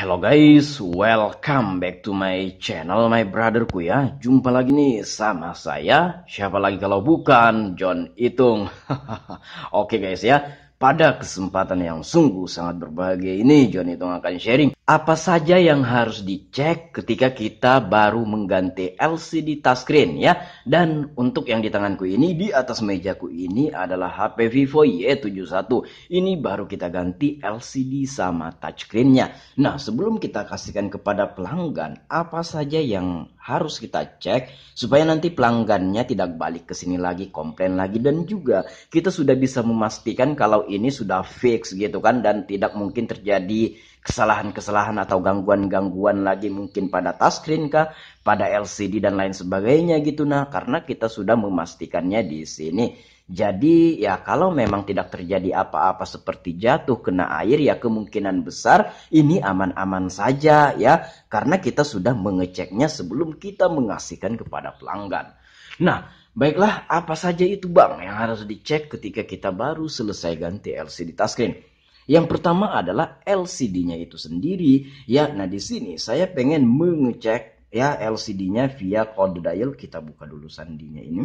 Hello guys, welcome back to my channel, my brotherku ya. Jumpa lagi nih sama saya, siapa lagi kalau bukan John Itung. Oke guys ya, pada kesempatan yang sungguh sangat berbahagia ini, John Itung akan sharing apa saja yang harus dicek ketika kita baru mengganti LCD touchscreen ya. Dan untuk yang di tanganku ini, di atas mejaku ini adalah HP Vivo Y71. Ini baru kita ganti LCD sama touchscreennya. Nah, sebelum kita kasihkan kepada pelanggan, apa saja yang harus kita cek supaya nanti pelanggannya tidak balik ke sini lagi, komplain lagi, dan juga kita sudah bisa memastikan kalau ini sudah fix gitu kan, dan tidak mungkin terjadi kesalahan-kesalahan atau gangguan-gangguan lagi mungkin pada touchscreen kah, pada LCD dan lain sebagainya gitu. Nah, karena kita sudah memastikannya di sini. Jadi ya kalau memang tidak terjadi apa-apa seperti jatuh kena air, ya kemungkinan besar ini aman-aman saja ya. Karena kita sudah mengeceknya sebelum kita mengasihkan kepada pelanggan. Nah, baiklah, apa saja itu Bang yang harus dicek ketika kita baru selesai ganti LCD touchscreen? Yang pertama adalah LCD-nya itu sendiri ya. Nah, di sini saya pengen mengecek ya LCD-nya via kode dial. Kita buka dulu sandinya ini.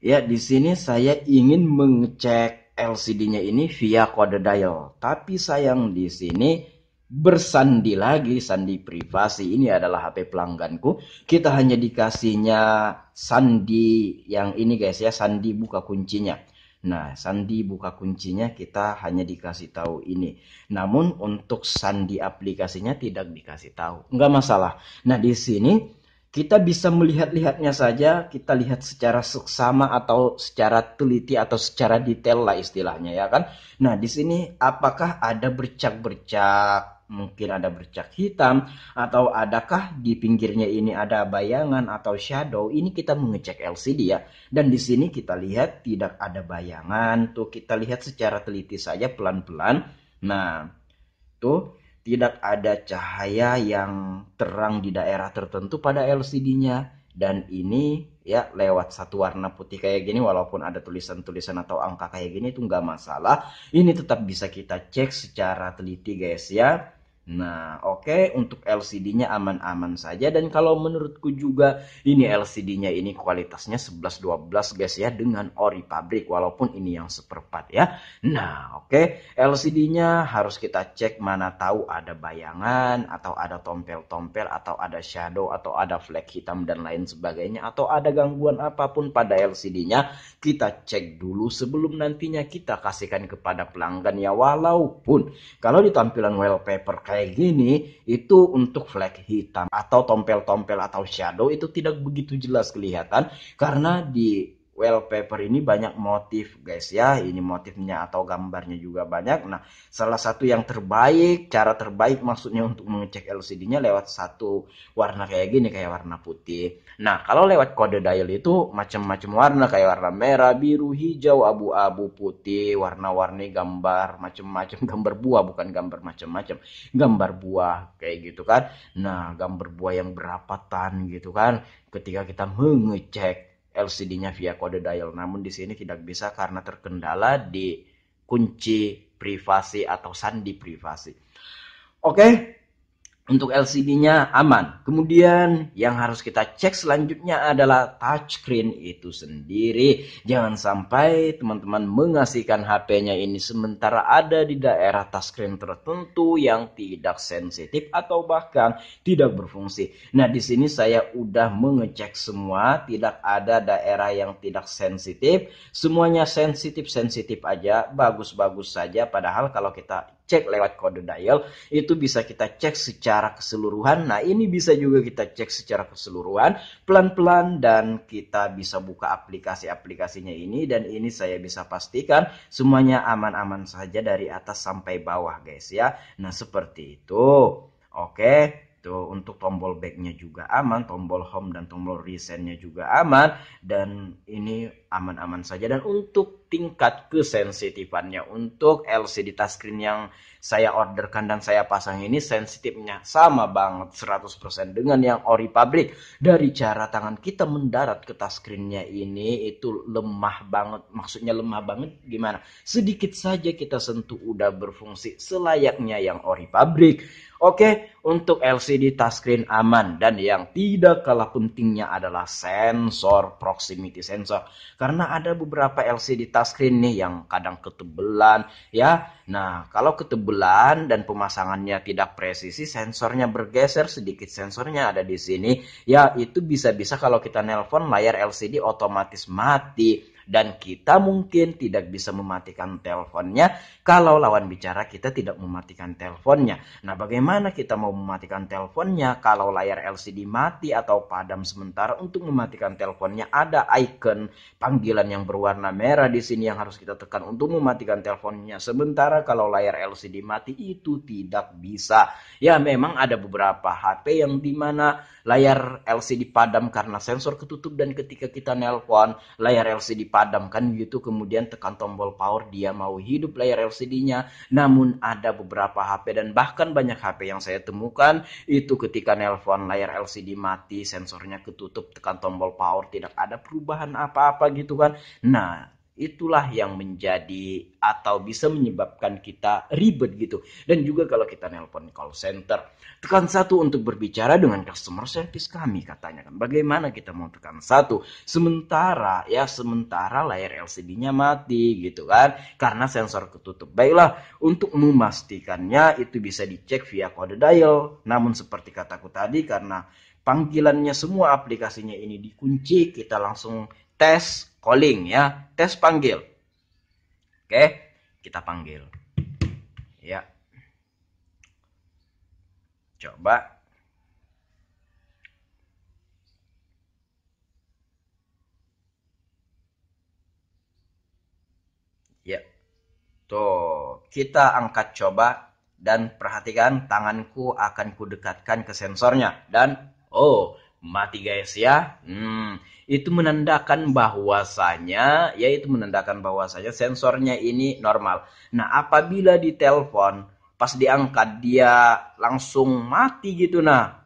Ya, di sini saya ingin mengecek LCD-nya ini via kode dial. Tapi sayang di sini bersandi lagi, sandi privasi. Ini adalah HP pelangganku. Kita hanya dikasihnya sandi yang ini guys ya, sandi buka kuncinya. Nah, sandi buka kuncinya kita hanya dikasih tahu ini. Namun untuk sandi aplikasinya tidak dikasih tahu. Enggak masalah. Nah, di sini kita bisa melihat-lihatnya saja, kita lihat secara seksama atau secara teliti atau secara detail lah istilahnya ya kan. Nah, di sini apakah ada bercak-bercak, mungkin ada bercak hitam, atau adakah di pinggirnya ini ada bayangan atau shadow? Ini kita mengecek LCD ya. Dan di sini kita lihat tidak ada bayangan, tuh kita lihat secara teliti saja pelan-pelan. Nah, tuh tidak ada cahaya yang terang di daerah tertentu pada LCD-nya. Dan ini ya lewat satu warna putih kayak gini, walaupun ada tulisan-tulisan atau angka kayak gini itu nggak masalah. Ini tetap bisa kita cek secara teliti guys ya. Nah, oke, untuk LCD-nya aman-aman saja. Dan kalau menurutku juga ini LCD-nya ini kualitasnya 11-12 guys ya, dengan ori pabrik, walaupun ini yang seperempat ya. Nah, oke, LCD-nya harus kita cek, mana tahu ada bayangan atau ada tompel-tompel atau ada shadow atau ada flek hitam dan lain sebagainya, atau ada gangguan apapun pada LCD-nya. Kita cek dulu sebelum nantinya kita kasihkan kepada pelanggan ya. Walaupun kalau di tampilan wallpaper kayak gini, itu untuk flek hitam atau tompel-tompel atau shadow itu tidak begitu jelas kelihatan, karena di wallpaper ini banyak motif guys ya. Ini motifnya atau gambarnya juga banyak. Nah, salah satu yang terbaik, cara terbaik maksudnya untuk mengecek LCD-nya lewat satu warna kayak gini, kayak warna putih. Nah, kalau lewat kode dial itu macam-macam warna, kayak warna merah, biru, hijau, abu-abu, putih, warna-warni gambar macam-macam, gambar buah, bukan gambar macam-macam, gambar buah kayak gitu kan. Nah, gambar buah yang berapa tan gitu kan ketika kita mengecek LCD-nya via kode dial. Namun di sini tidak bisa karena terkendala di kunci privasi atau sandi privasi. Oke, untuk LCD-nya aman. Kemudian yang harus kita cek selanjutnya adalah touchscreen itu sendiri. Jangan sampai teman-teman mengasihkan HP-nya ini sementara ada di daerah touchscreen tertentu yang tidak sensitif atau bahkan tidak berfungsi. Nah, di sini saya udah mengecek semua, tidak ada daerah yang tidak sensitif. Semuanya sensitif-sensitif aja, bagus-bagus saja. Padahal kalau kita cek lewat kode dial itu bisa kita cek secara keseluruhan. Nah, ini bisa juga kita cek secara keseluruhan pelan-pelan, dan kita bisa buka aplikasi-aplikasinya ini, dan ini saya bisa pastikan semuanya aman-aman saja dari atas sampai bawah guys ya. Nah, seperti itu. Oke, Tuh, untuk tombol backnya juga aman, tombol home dan tombol resetnya juga aman, dan ini aman-aman saja. Dan untuk tingkat kesensitifannya, untuk LCD touchscreen yang saya orderkan dan saya pasang ini sensitifnya sama banget 100% dengan yang ori pabrik. Dari cara tangan kita mendarat ke touchscreennya ini itu lemah banget, maksudnya lemah banget gimana? Sedikit saja kita sentuh udah berfungsi selayaknya yang ori pabrik. Oke, untuk LCD touchscreen aman, dan yang tidak kalah pentingnya adalah sensor, proximity sensor. Karena ada beberapa LCD touchscreen nih yang kadang ketebelan ya. Nah, kalau ketebelan dan pemasangannya tidak presisi, sensornya bergeser sedikit, sensornya ada di sini, ya itu bisa-bisa kalau kita nelpon layar LCD otomatis mati. Dan kita mungkin tidak bisa mematikan teleponnya kalau lawan bicara kita tidak mematikan teleponnya. Nah, bagaimana kita mau mematikan teleponnya kalau layar LCD mati atau padam sementara? Untuk mematikan teleponnya ada icon panggilan yang berwarna merah di sini yang harus kita tekan untuk mematikan teleponnya. Sementara kalau layar LCD mati itu tidak bisa. Ya, memang ada beberapa HP yang dimana layar LCD padam karena sensor ketutup, dan ketika kita nelpon layar LCD padam kan gitu, kemudian tekan tombol power dia mau hidup layar LCD-nya. Namun ada beberapa HP dan bahkan banyak HP yang saya temukan itu ketika nelpon layar LCD mati, sensornya ketutup, tekan tombol power tidak ada perubahan apa-apa gitu kan. Nah, itulah yang menjadi atau bisa menyebabkan kita ribet gitu. Dan juga kalau kita nelpon call center, tekan 1 untuk berbicara dengan customer service kami katanya kan. Bagaimana kita mau tekan 1 sementara layar LCD-nya mati gitu kan, karena sensor ketutup. Baiklah, untuk memastikannya itu bisa dicek via kode dial. Namun seperti kataku tadi, karena panggilannya semua aplikasinya ini dikunci, kita langsung tes calling ya, tes panggil. Oke, kita panggil. Ya. Coba. Ya. Tuh, kita angkat coba dan perhatikan tanganku akan kudekatkan ke sensornya dan mati guys ya. Itu menandakan bahwasanya sensornya ini normal. Nah, apabila ditelepon pas diangkat dia langsung mati gitu, nah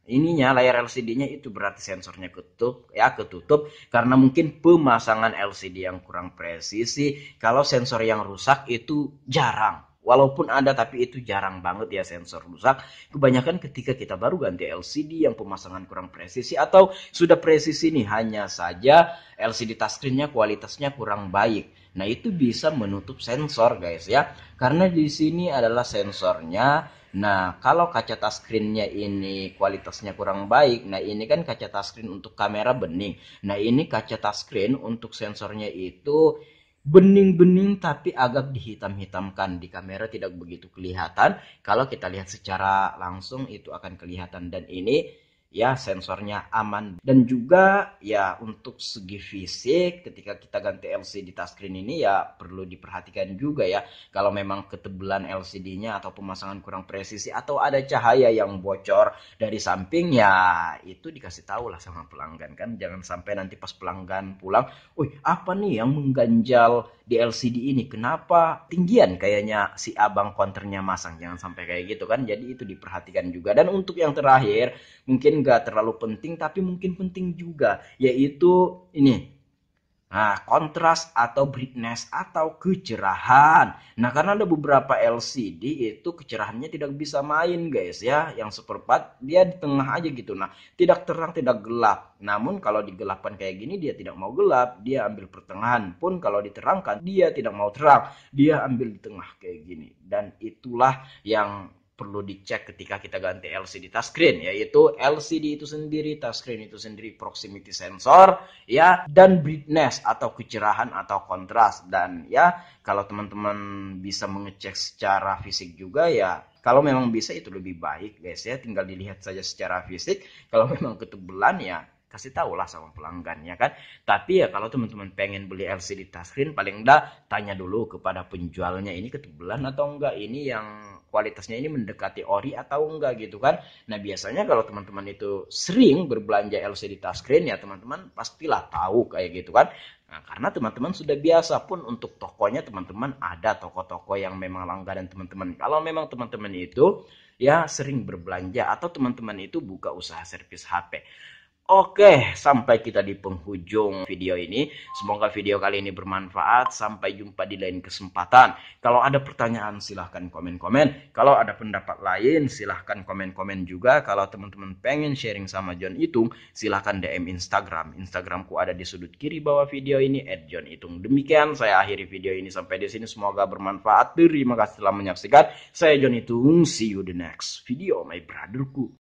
ininya layar LCD-nya itu berarti sensornya ketutup karena mungkin pemasangan LCD yang kurang presisi. Kalau sensor yang rusak itu jarang, walaupun ada tapi itu jarang banget ya sensor rusak. Kebanyakan ketika kita baru ganti LCD yang pemasangan kurang presisi atau sudah presisi nih, hanya saja LCD touchscreen-nya kualitasnya kurang baik. Nah, itu bisa menutup sensor guys ya. Karena di sini adalah sensornya. Nah, kalau kaca touchscreen-nya ini kualitasnya kurang baik, nah ini kan kaca touchscreen untuk kamera bening. Nah, ini kaca touchscreen untuk sensornya itu bening-bening tapi agak dihitam-hitamkan. Di kamera tidak begitu kelihatan. Kalau kita lihat secara langsung itu akan kelihatan. Dan ini ya sensornya aman. Dan juga ya untuk segi fisik ketika kita ganti LCD touchscreen ini ya perlu diperhatikan juga ya. Kalau memang ketebalan LCD-nya atau pemasangan kurang presisi atau ada cahaya yang bocor dari samping, ya itu dikasih tahu lah sama pelanggan kan. Jangan sampai nanti pas pelanggan pulang, "Wih, apa nih yang mengganjal di LCD ini? Kenapa tinggian kayaknya si abang konternya masang?" Jangan sampai kayak gitu kan. Jadi itu diperhatikan juga. Dan untuk yang terakhir, mungkin gak terlalu penting tapi mungkin penting juga, yaitu ini. Nah, kontras atau brightness atau kecerahan. Nah, karena ada beberapa LCD itu kecerahannya tidak bisa main guys ya. Yang seperempat dia di tengah aja gitu. Nah, tidak terang tidak gelap. Namun kalau digelapkan kayak gini dia tidak mau gelap, dia ambil pertengahan. Pun kalau diterangkan dia tidak mau terang, dia ambil di tengah kayak gini. Dan itulah yang perlu dicek ketika kita ganti LCD touchscreen, yaitu LCD itu sendiri, touchscreen itu sendiri, proximity sensor ya, dan brightness atau kecerahan atau kontras. Dan ya kalau teman-teman bisa mengecek secara fisik juga ya, kalau memang bisa itu lebih baik guys ya, tinggal dilihat saja secara fisik. Kalau memang ketebalan ya kasih tahu lah sama pelanggan ya kan. Tapi ya kalau teman-teman pengen beli LCD touchscreen, paling enggak tanya dulu kepada penjualnya, ini ketebelan atau enggak, ini yang kualitasnya ini mendekati ori atau enggak gitu kan. Nah biasanya kalau teman-teman itu sering berbelanja LCD touchscreen ya teman-teman pastilah tahu kayak gitu kan. Nah, karena teman-teman sudah biasa pun untuk tokonya, teman-teman ada toko-toko yang memang langganan teman-teman. Kalau memang teman-teman itu ya sering berbelanja atau teman-teman itu buka usaha servis HP. Oke, sampai kita di penghujung video ini. Semoga video kali ini bermanfaat. Sampai jumpa di lain kesempatan. Kalau ada pertanyaan silahkan komen-komen. Kalau ada pendapat lain silahkan komen-komen juga. Kalau teman-teman pengen sharing sama John Itung, silahkan DM Instagram. Instagramku ada di sudut kiri bawah video ini @johnitung. Demikian saya akhiri video ini sampai di sini. Semoga bermanfaat. Terima kasih telah menyaksikan. Saya John Itung. See you the next video, my brotherku.